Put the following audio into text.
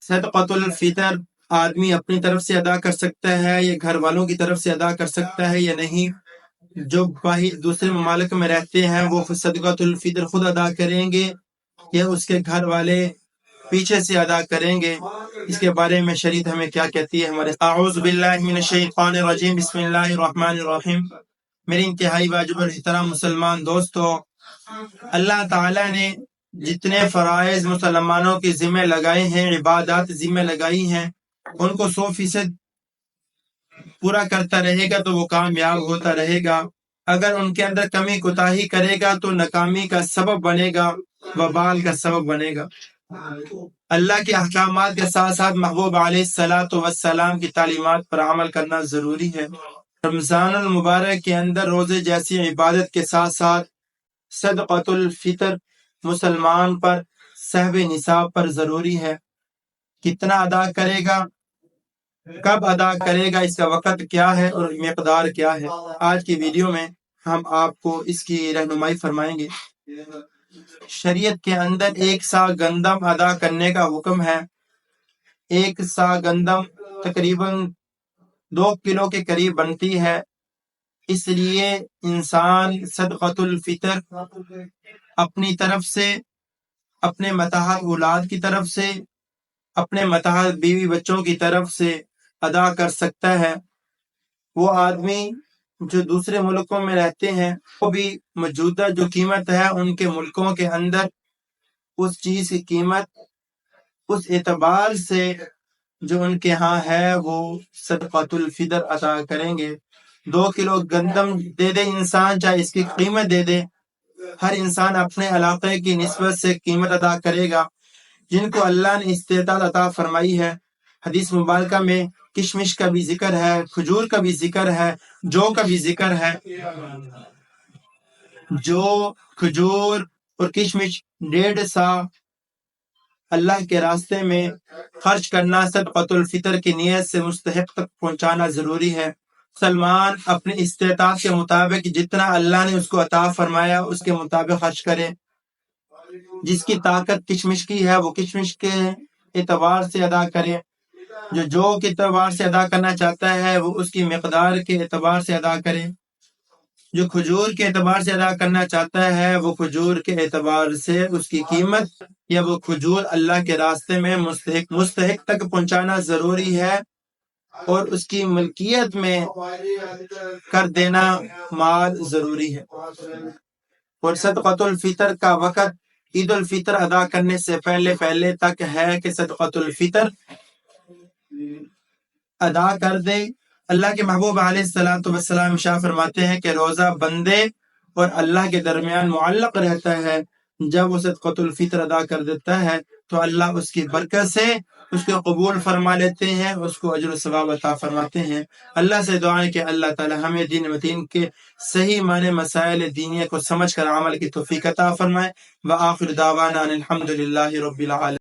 صدقۃ الفطر آدمی اپنی طرف سے ادا کر سکتا ہے یا گھر والوں کی طرف سے ادا کر سکتا ہے یا نہیں؟ جو باہر دوسرے ممالک میں رہتے ہیں وہ صدقۃ الفطر خود ادا کریں گے یا اس کے گھر والے پیچھے سے ادا کریں گے؟ اس کے بارے میں شریعت ہمیں کیا کہتی ہے؟ ہمارے اعوذ باللہ من الشیطان الرجیم، بسم اللہ الرحمن الرحیم۔ میرے انتہائی واجب الاحترام مسلمان دوستو، اللہ تعالیٰ نے جتنے فرائض مسلمانوں کے ذمہ لگائے ہیں، عبادات ذمہ لگائی ہیں، ان کو 100% پورا کرتا رہے گا تو وہ کامیاب ہوتا رہے گا۔ اگر ان کے اندر کمی کوتاہی کرے گا تو ناکامی کا سبب بنے گا، وبال کا سبب بنے گا۔ اللہ کے احکامات کے ساتھ ساتھ محبوب علیہ السلام کی تعلیمات پر عمل کرنا ضروری ہے۔ رمضان المبارک کے اندر روزے جیسی عبادت کے ساتھ ساتھ صدقۃ الفطر مسلمان پر صاحب نصاب پر ضروری ہے۔ کتنا ادا کرے گا، کب ادا کرے گا، اس کا وقت کیا ہے اور مقدار کیا ہے؟ آج کی ویڈیو میں ہم آپ کو اس کی رہنمائی فرمائیں گے۔ شریعت کے اندر 1 سا گندم ادا کرنے کا حکم ہے۔ 1 سا گندم تقریباً 2 کلو کے قریب بنتی ہے۔ اس لیے انسان صدقۃ الفطر اپنی طرف سے، اپنے متحد اولاد کی طرف سے، اپنے متحد بیوی بچوں کی طرف سے ادا کر سکتا ہے۔ وہ آدمی جو دوسرے ملکوں میں رہتے ہیں وہ بھی موجودہ جو قیمت ہے ان کے ملکوں کے اندر اس چیز کی قیمت اس اعتبار سے جو ان کے ہاں ہے وہ صدقۃ الفطر ادا کریں گے۔ 2 کلو گندم دے دے انسان، چاہے اس کی قیمت دے دے، ہر انسان اپنے علاقے کی نسبت سے قیمت ادا کرے گا۔ جن کو اللہ نے استطاعت عطا فرمائی ہے، حدیث مبارکہ میں کشمش کا بھی ذکر ہے، کھجور کا بھی ذکر ہے، جو کا بھی ذکر ہے۔ جو، کھجور اور کشمش 1.5 سا اللہ کے راستے میں خرچ کرنا صدقۃ الفطر کی نیت سے مستحق تک پہنچانا ضروری ہے۔ مسلمان اپنی استطاعت کے مطابق جتنا اللہ نے اس کو عطا فرمایا اس کے مطابق خرچ کرے۔ جس کی طاقت کشمش کی ہے وہ کشمش کے اعتبار سے ادا کرے، جو کے اعتبار سے ادا کرنا چاہتا ہے وہ اس کی مقدار کے اعتبار سے ادا کرے، جو کھجور کے اعتبار سے ادا کرنا چاہتا ہے وہ کھجور کے اعتبار سے اس کی قیمت یا وہ کھجور اللہ کے راستے میں مستحق تک پہنچانا ضروری ہے، اور اس کی ملکیت میں کر دینا مال ضروری ہے۔ اور صدقۃ الفطر کا وقت عید الفطر ادا کرنے سے پہلے تک ہے کہ صدقۃ الفطر ادا کر دے۔ اللہ کے محبوب علیہ السلام ارشاد فرماتے ہیں کہ روزہ بندے اور اللہ کے درمیان معلق رہتا ہے۔ جب وہ صدقۃ الفطر ادا کر دیتا ہے تو اللہ اس کی برکت سے اس کو قبول فرما لیتے ہیں، اس کو اجر و ثواب عطا فرماتے ہیں۔ اللہ سے دعا ہے کہ اللہ تعالی ہمیں دین متین کے صحیح معنی مسائل دینیہ کو سمجھ کر عمل کی توفیق عطا فرمائے۔ وآخر دعوانا ان الحمد للہ رب العالمین۔